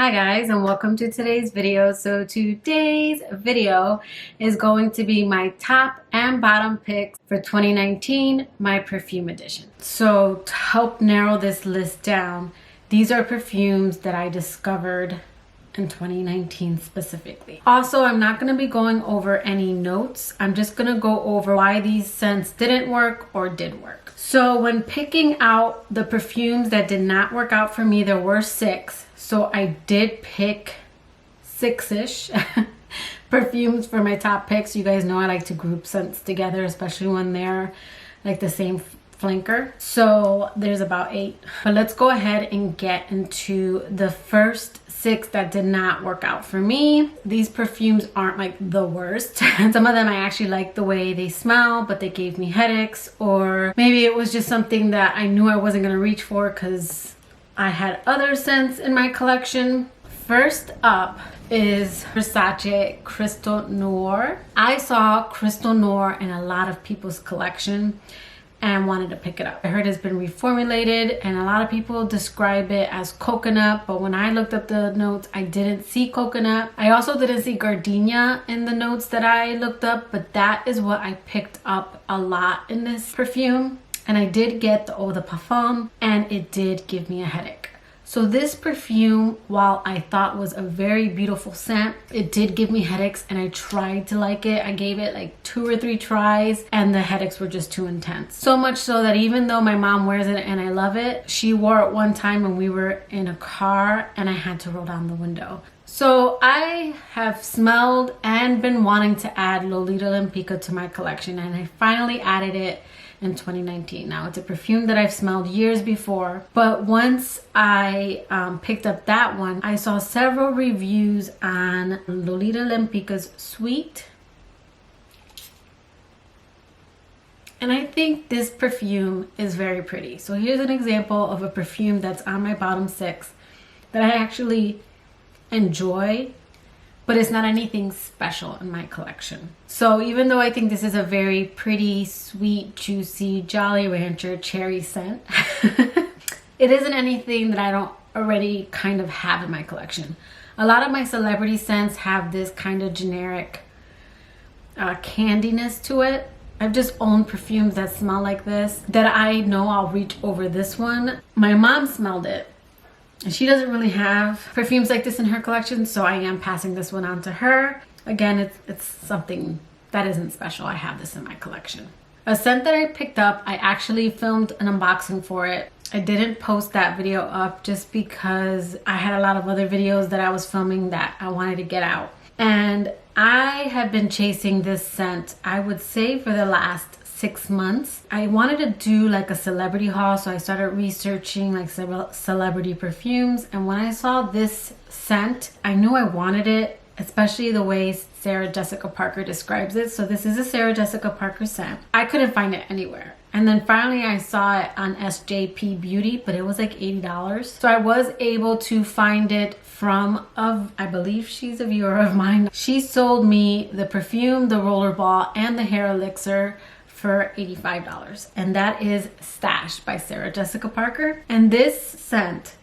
Hi guys, and welcome to today's video. So today's video is going to be my top and bottom picks for 2019, my perfume edition. So to help narrow this list down, these are perfumes that I discovered in 2019 specifically. Also, I'm not going to be going over any notes. I'm just going to go over why these scents didn't work or did work. So when picking out the perfumes that did not work out for me, there were 6. So I did pick 6-ish perfumes for my top picks. You guys know I like to group scents together, especially when they're like the same flanker. So there's about 8. But let's go ahead and get into the first 6 that did not work out for me. These perfumes aren't like the worst. Some of them I actually like the way they smell, but they gave me headaches, or maybe it was just something that I knew I wasn't gonna reach for because I had other scents in my collection. First up is Versace Crystal Noir. I saw Crystal Noir in a lot of people's collection and wanted to pick it up. I heard it's been reformulated and a lot of people describe it as coconut, but when I looked up the notes, I didn't see coconut. I also didn't see gardenia in the notes that I looked up, but that is what I picked up a lot in this perfume. And I did get the Eau de Parfum, and it did give me a headache. So this perfume, while I thought was a very beautiful scent, it did give me headaches, and I tried to like it. I gave it like 2 or 3 tries, and the headaches were just too intense. So much so that even though my mom wears it and I love it, she wore it one time when we were in a car, and I had to roll down the window. So I have smelled and been wanting to add Lolita Lempicka to my collection, and I finally added it in 2019. Now it's a perfume that I've smelled years before, but once I picked up that one, I saw several reviews on Lolita Lempicka's Sweet, and I think this perfume is very pretty. So here's an example of a perfume that's on my bottom 6 that I actually enjoy, but it's not anything special in my collection. So even though I think this is a very pretty, sweet, juicy Jolly Rancher cherry scent, it isn't anything that I don't already kind of have in my collection. A lot of my celebrity scents have this kind of generic candiness to it. I've just owned perfumes that smell like this, that I know I'll reach over this one. My mom smelled it. She doesn't really have perfumes like this in her collection, so I am passing this one on to her. Again, it's something that isn't special. I have this in my collection. A scent that I picked up, I actually filmed an unboxing for it. I didn't post that video up just because I had a lot of other videos that I was filming that I wanted to get out. And I have been chasing this scent, I would say, for the last 6 months. I wanted to do like a celebrity haul, so I started researching like several celebrity perfumes, and when I saw this scent, I knew I wanted it, especially the way Sarah Jessica Parker describes it. So this is a Sarah Jessica Parker scent. I couldn't find it anywhere, and then finally I saw it on SJP Beauty, but it was like $80. So I was able to find it from I believe she's a viewer of mine. She sold me the perfume, the rollerball, and the hair elixir for $85, and that is Stash by Sarah Jessica Parker. And this scent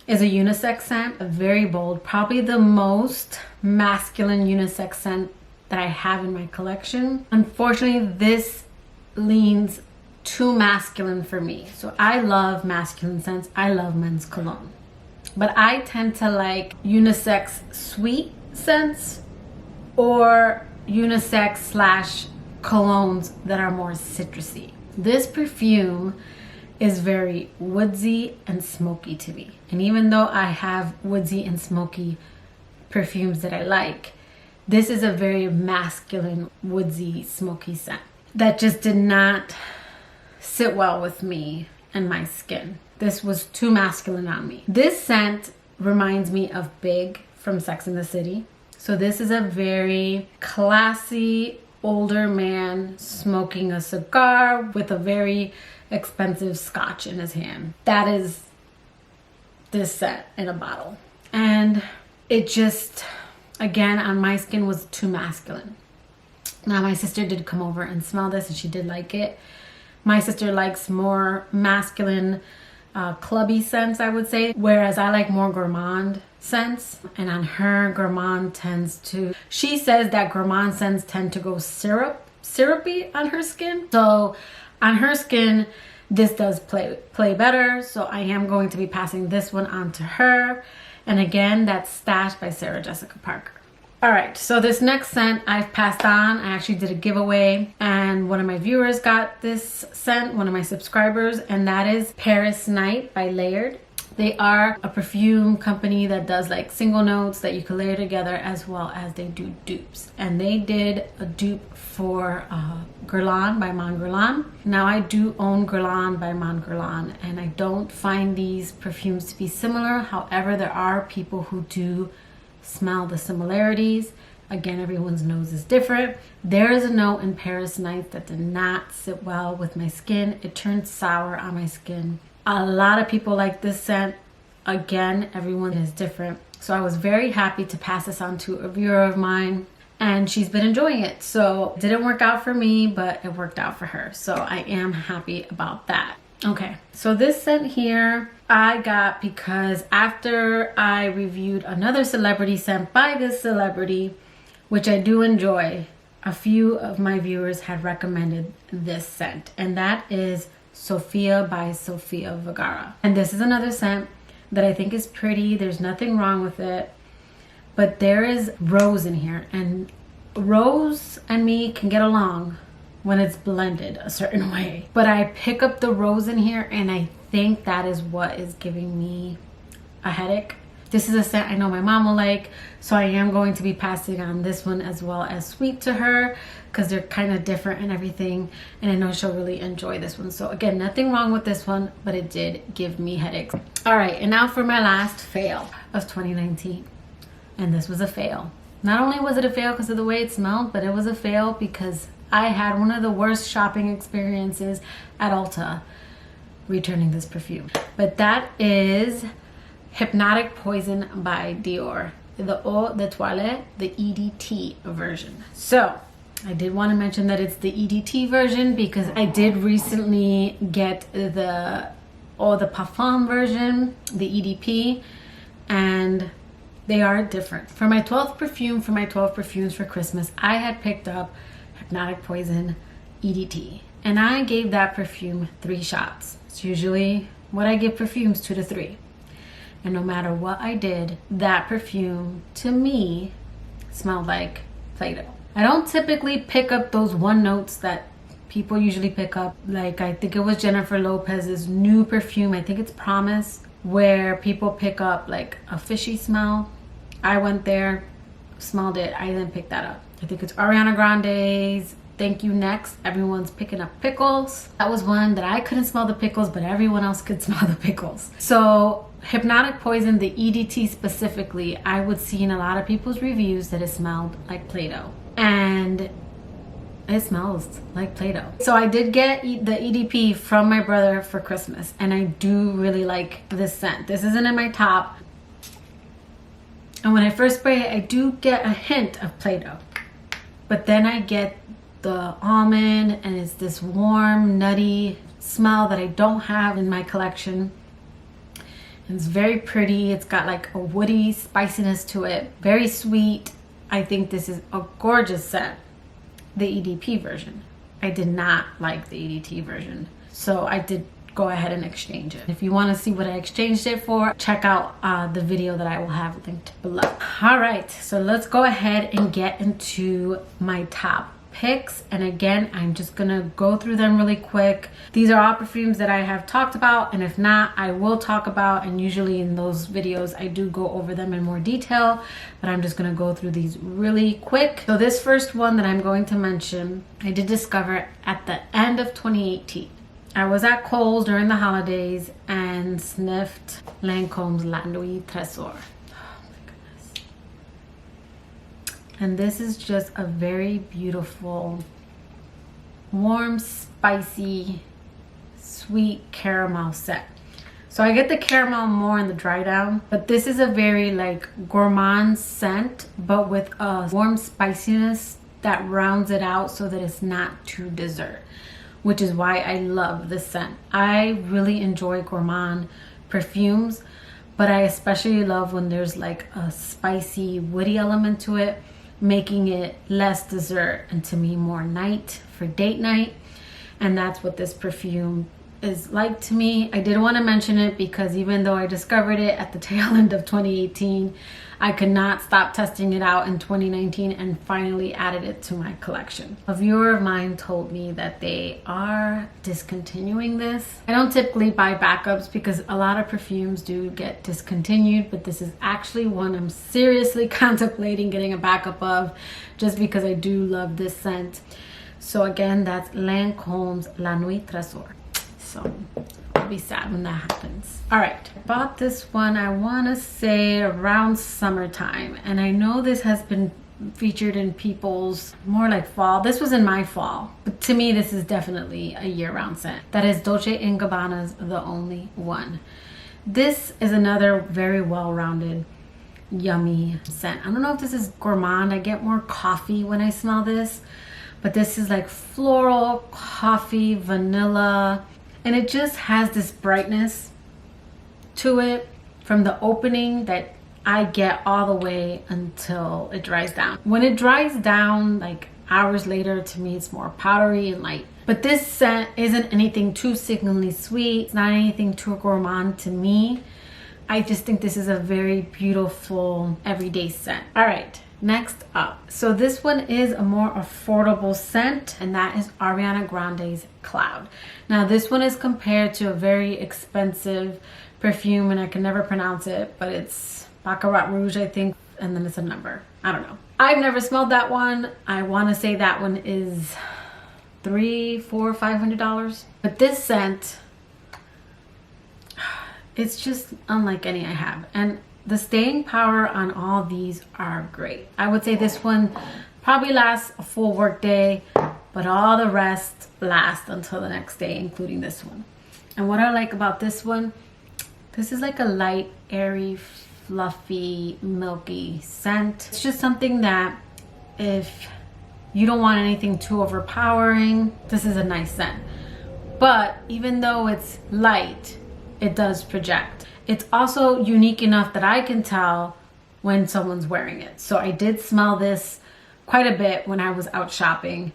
is a unisex scent, very bold, probably the most masculine unisex scent that I have in my collection. Unfortunately, this leans too masculine for me. So I love masculine scents, I love men's cologne, but I tend to like unisex sweet scents or unisex slash colognes that are more citrusy. This perfume is very woodsy and smoky to me, and even though I have woodsy and smoky perfumes that I like, this is a very masculine, woodsy, smoky scent that just did not sit well with me and my skin. This was too masculine on me. This scent reminds me of Big from Sex and the City. So this is a very classy older man smoking a cigar with a very expensive scotch in his hand. That is this scent in a bottle. And it just, again, on my skin was too masculine. Now my sister did come over and smell this, and she did like it. My sister likes more masculine clubby scents, I would say, whereas I like more gourmand scents. And on her, gourmand tends to, she says that gourmand scents tend to go syrupy on her skin. So on her skin, this does play better. So I am going to be passing this one on to her. And again, that's Stash by Sarah Jessica Parker. All right, so this next scent I've passed on. I actually did a giveaway and one of my viewers got this scent, one of my subscribers, and that is Paris Night by Layered. They are a perfume company that does like single notes that you can layer together, as well as they do dupes. And they did a dupe for Guerlain by Mon Guerlain. Now I do own Guerlain by Mon Guerlain, and I don't find these perfumes to be similar. However, there are people who do smell the similarities. Again, everyone's nose is different. There is a note in Paris Night that did not sit well with my skin. It turned sour on my skin. A lot of people like this scent. Again, everyone is different. So I was very happy to pass this on to a viewer of mine, and she's been enjoying it. So it didn't work out for me, but it worked out for her. So I am happy about that. Okay, so this scent here I got because after I reviewed another celebrity scent by this celebrity, which I do enjoy, a few of my viewers had recommended this scent, and that is Sofía by Sofía Vergara. And this is another scent that I think is pretty. There's nothing wrong with it, but there is rose in here, and rose and me can get along when it's blended a certain way. But I pick up the rose in here, and I think that is what is giving me a headache. This is a scent I know my mom will like, so I am going to be passing on this one as well as Sweet to her, because they're kind of different and everything, and I know she'll really enjoy this one. So again, nothing wrong with this one, but it did give me headaches. All right, and now for my last fail of 2019, and this was a fail. Not only was it a fail because of the way it smelled, but it was a fail because I had one of the worst shopping experiences at Ulta returning this perfume. But that is Hypnotic Poison by Dior, the Eau de Toilette, the EDT version. So I did want to mention that it's the EDT version because I did recently get the Eau de Parfum version, the EDP, and they are different. For my 12th perfume, for my 12 perfumes for Christmas, I had picked up Hypnotic Poison EDT, and I gave that perfume 3 shots. It's usually what I give perfumes, 2 to 3. And no matter what I did, that perfume to me smelled like Play-Doh. I don't typically pick up those one notes that people usually pick up. Like I think it was Jennifer Lopez's new perfume, I think it's Promise, where people pick up like a fishy smell. I went there, smelled it, I didn't pick that up. I think it's Ariana Grande's Thank You Next. Everyone's picking up pickles. That was one that I couldn't smell the pickles, but everyone else could smell the pickles. So Hypnotic Poison, the EDT specifically, I would see in a lot of people's reviews that it smelled like Play-Doh. And it smells like Play-Doh. So I did get the EDP from my brother for Christmas, and I do really like this scent. This isn't in my top. And when I first spray it, I do get a hint of Play-Doh. But then I get the almond, and it's this warm, nutty smell that I don't have in my collection. And it's very pretty. It's got like a woody spiciness to it. Very sweet. I think this is a gorgeous scent. The EDP version. I did not like the EDT version, so I did go ahead and exchange it. If you want to see what I exchanged it for, check out the video that I will have linked below. All right, so let's go ahead and get into my top picks. And again, I'm just gonna go through them really quick. These are all perfumes that I have talked about, and if not, I will talk about, and usually in those videos I do go over them in more detail, but I'm just gonna go through these really quick. So this first one that I'm going to mention, I did discover at the end of 2018. I was at Kohl's during the holidays and sniffed Lancôme's La Nuit Tresor. And this is just a very beautiful, warm, spicy, sweet caramel scent. So I get the caramel more in the dry down, but this is a very like gourmand scent, but with a warm spiciness that rounds it out so that it's not too dessert. which is why I love this scent. I really enjoy gourmand perfumes, but I especially love when there's like a spicy, woody element to it, making it less dessert and to me more night for date night. And that's what this perfume is like to me. I did want to mention it because even though I discovered it at the tail end of 2018, I could not stop testing it out in 2019 and finally added it to my collection. A viewer of mine told me that they are discontinuing this. I don't typically buy backups because a lot of perfumes do get discontinued, but this is actually one I'm seriously contemplating getting a backup of just because I do love this scent. So again, that's Lancôme's La Nuit Tresor. So I'll be sad when that happens. All right, I bought this one, I want to say around summertime, and I know this has been featured in people's more like fall. This was in my fall, but to me this is definitely a year-round scent. That is Dolce & Gabbana's The Only One. This is another very well-rounded, yummy scent. I don't know if this is gourmand. I get more coffee when I smell this, but this is like floral, coffee, vanilla. And it just has this brightness to it from the opening that I get all the way until it dries down. When it dries down, like hours later, to me it's more powdery and light. But this scent isn't anything too signally sweet. It's not anything too gourmand to me. I just think this is a very beautiful everyday scent. All right. Next up, so this one is a more affordable scent, and that is Ariana Grande's Cloud. Now this one is compared to a very expensive perfume, and I can never pronounce it, but it's Baccarat Rouge, I think, and then it's a number. I don't know. I've never smelled that one. I want to say that one is $300, $400, $500. But this scent, it's just unlike any I have. And the staying power on all these are great. I would say this one probably lasts a full work day, but all the rest last until the next day, including this one. And what I like about this one, this is like a light, airy, fluffy, milky scent. It's just something that if you don't want anything too overpowering, this is a nice scent. But even though it's light, it does project. It's also unique enough that I can tell when someone's wearing it. So I did smell this quite a bit when I was out shopping.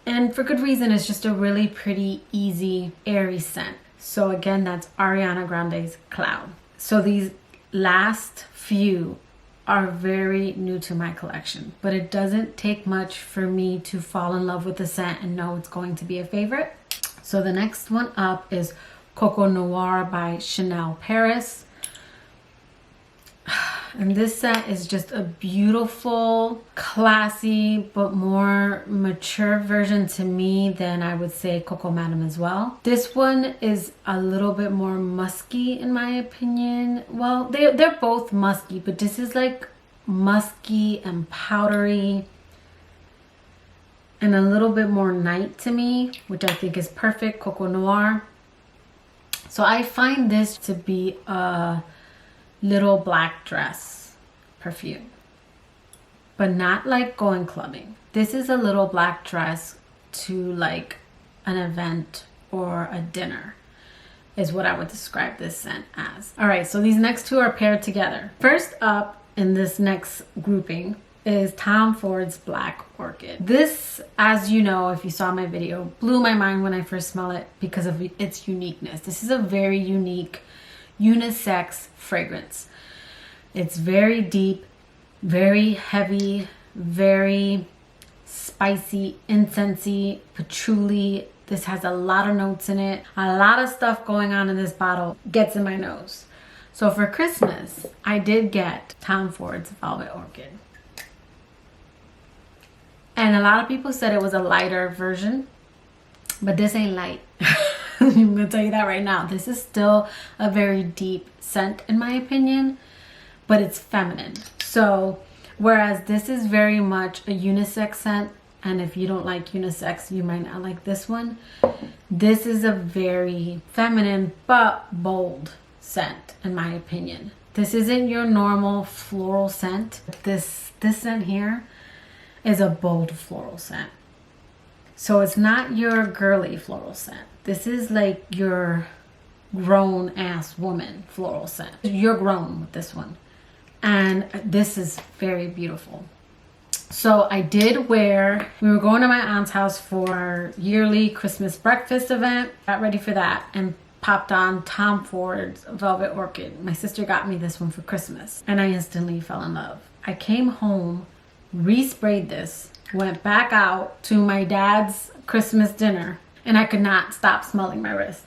And for good reason, it's just a really pretty, easy, airy scent. So again, that's Ariana Grande's Cloud. So these last few are very new to my collection, but it doesn't take much for me to fall in love with the scent and know it's going to be a favorite. So the next one up is Coco Noir by Chanel Paris. And this scent is just a beautiful, classy, but more mature version to me than I would say Coco Madame as well. This one is a little bit more musky in my opinion. Well, they're both musky, but this is like musky and powdery and a little bit more night to me, which I think is perfect. Coco Noir. So I find this to be a little black dress perfume, but not like going clubbing. This is a little black dress to like an event or a dinner is what I would describe this scent as. All right, so these next two are paired together. First up in this next grouping is Tom Ford's Black Orchid. This, as you know, if you saw my video, blew my mind when I first smelled it because of its uniqueness. This is a very unique unisex fragrance. It's very deep, very heavy, very spicy, incensey, patchouli. This has a lot of notes in it. A lot of stuff going on in this bottle gets in my nose. So for Christmas, I did get Tom Ford's Velvet Orchid. And a lot of people said it was a lighter version, but this ain't light. I'm gonna tell you that right now. This is still a very deep scent in my opinion, but it's feminine. So whereas this is very much a unisex scent, and if you don't like unisex, you might not like this one. This is a very feminine but bold scent in my opinion. This isn't your normal floral scent. This scent here is a bold floral scent. So it's not your girly floral scent. This is like your grown ass woman floral scent. You're grown with this one. And this is very beautiful. So I did wear, we were going to my aunt's house for our yearly Christmas breakfast event. Got ready for that and popped on Tom Ford's Velvet Orchid. My sister got me this one for Christmas and I instantly fell in love. I came home, resprayed this, went back out to my dad's Christmas dinner, and I could not stop smelling my wrist.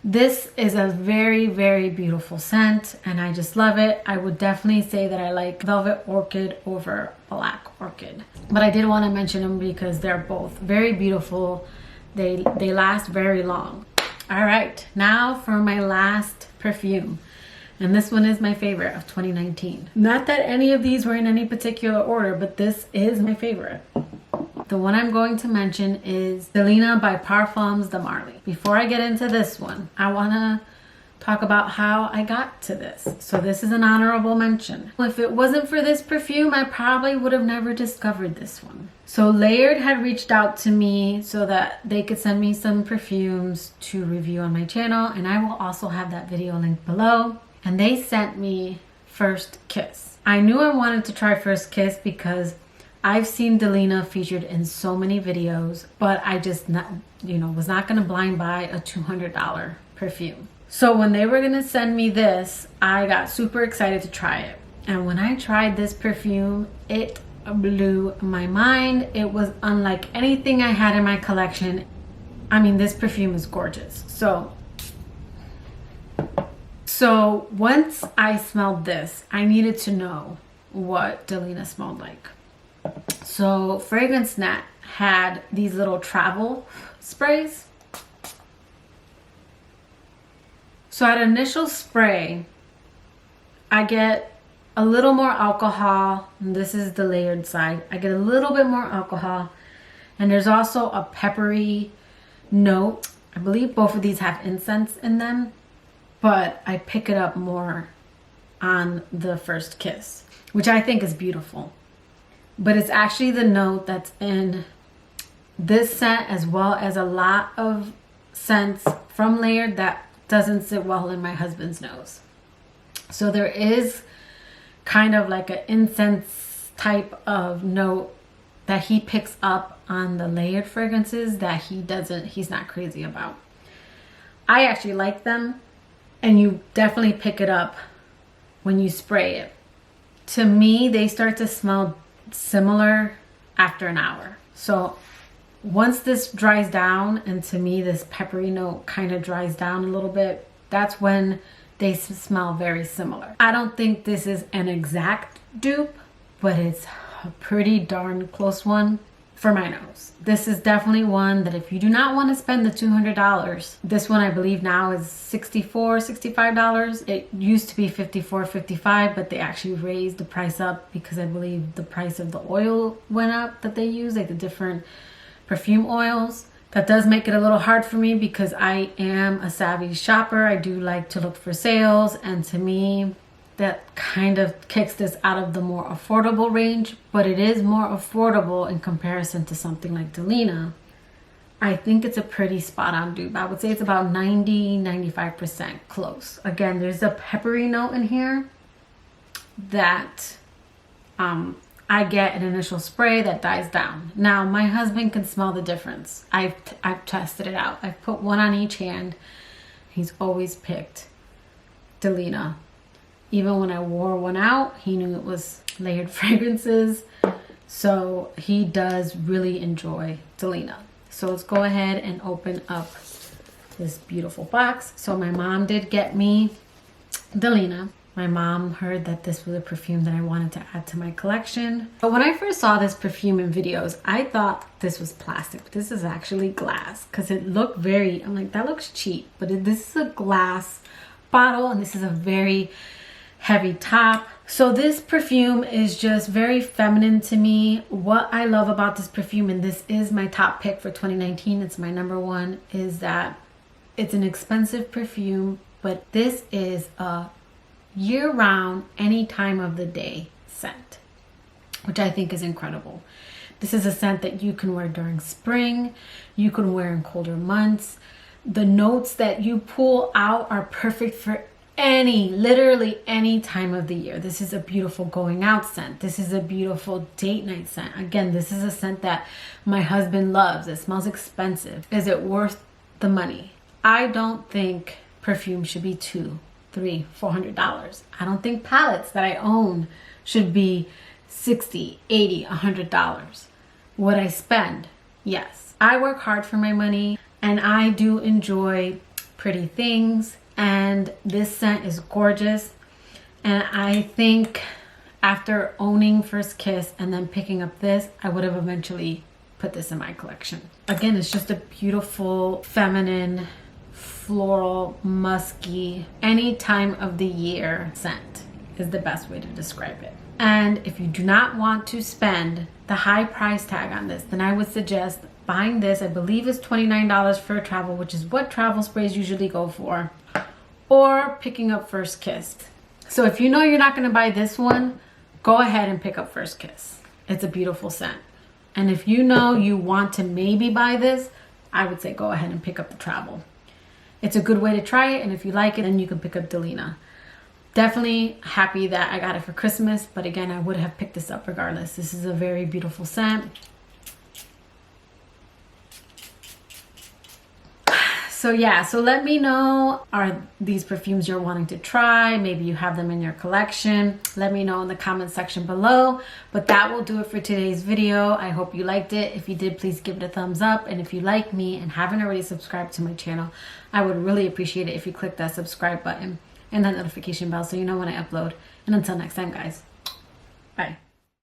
This is a very, very beautiful scent and I just love it. I would definitely say that I like Velvet Orchid over Black Orchid. But I did want to mention them because they're both very beautiful. They last very long. All right, now for my last perfume. And this one is my favorite of 2019. Not that any of these were in any particular order, but this is my favorite. The one I'm going to mention is Delina by Parfums de Marly. Before I get into this one, I want to talk about how I got to this. So this is an honorable mention. If it wasn't for this perfume, I probably would have never discovered this one. So Layered had reached out to me so that they could send me some perfumes to review on my channel, and I will also have that video linked below. And they sent me First Kiss. I knew I wanted to try First Kiss because I've seen Delina featured in so many videos, but I just was not going to blind buy a $200 perfume. So when they were going to send me this, I got super excited to try it. And when I tried this perfume, it blew my mind. It was unlike anything I had in my collection. I mean, this perfume is gorgeous. So once I smelled this, I needed to know what Delina smelled like. So Fragrance Net had these little travel sprays. So at initial spray, I get a little more alcohol. And this is the Layered side. I get a little bit more alcohol. And there's also a peppery note. I believe both of these have incense in them, but I pick it up more on the First Kiss, which I think is beautiful. But it's actually the note that's in this scent as well as a lot of scents from Layered that doesn't sit well in my husband's nose. So there is kind of like an incense type of note that he picks up on the Layered fragrances that he's not crazy about. I actually like them, and you definitely pick it up when you spray it. To me, they start to smell similar after an hour. So once this dries down, and to me this peppery note kind of dries down a little bit, that's when they smell very similar. I don't think this is an exact dupe, but it's a pretty darn close one for my nose. This is definitely one that if you do not want to spend the $200, this one I believe now is $64, $65. It used to be $54, $55, but they actually raised the price up because I believe the price of the oil went up that they use, like the different perfume oils. That does make it a little hard for me because I am a savvy shopper. I do like to look for sales, and to me that kind of kicks this out of the more affordable range, but it is more affordable in comparison to something like Delina. I think it's a pretty spot on dupe. I would say it's about 90-95% close. Again, there's a peppery note in here that I get an initial spray that dies down. Now my husband can smell the difference. I've tested it out. I've put one on each hand. He's always picked Delina. Even when I wore one out, he knew it was Layered fragrances. So he does really enjoy Delina. So let's go ahead and open up this beautiful box. So my mom did get me Delina. My mom heard that this was a perfume that I wanted to add to my collection. But when I first saw this perfume in videos, I thought this was plastic. This is actually glass because it looked very, I'm like, that looks cheap. But this is a glass bottle, and this is a very heavy top. So this perfume is just very feminine to me. What I love about this perfume, and this is my top pick for 2019, it's my number one, is that it's an expensive perfume, but this is a year-round, any time of the day scent. which I think is incredible. This is a scent that you can wear during spring, you can wear in colder months. The notes that you pull out are perfect for literally any time of the year. This is a beautiful going out scent. This is a beautiful date night scent. Again, this is a scent that my husband loves. It smells expensive. Is it worth the money? I don't think perfume should be $200, $300, $400. I don't think palettes that I own should be $60, $80, $100. Would I spend? Yes. I work hard for my money and I do enjoy pretty things, and this scent is gorgeous. And I think after owning First Kiss and then picking up this, I would have eventually put this in my collection. Again, it's just a beautiful, feminine, floral, musky, any time of the year scent is the best way to describe it. And if you do not want to spend the high price tag on this, then I would suggest buying this. I believe it's $29 for travel, which is what travel sprays usually go for, or picking up First Kiss. So if you know you're not going to buy this one, go ahead and pick up First Kiss. It's a beautiful scent. And if you know you want to maybe buy this, I would say go ahead and pick up the travel. It's a good way to try it, and if you like it, then you can pick up Delina. Definitely happy that I got it for Christmas, but again, I would have picked this up regardless. This is a very beautiful scent. So yeah, so let me know, are these perfumes you're wanting to try? Maybe you have them in your collection. Let me know in the comment section below. But that will do it for today's video. I hope you liked it. If you did, please give it a thumbs up. And if you like me and haven't already subscribed to my channel, I would really appreciate it if you click that subscribe button and that notification bell so you know when I upload. And until next time, guys, bye.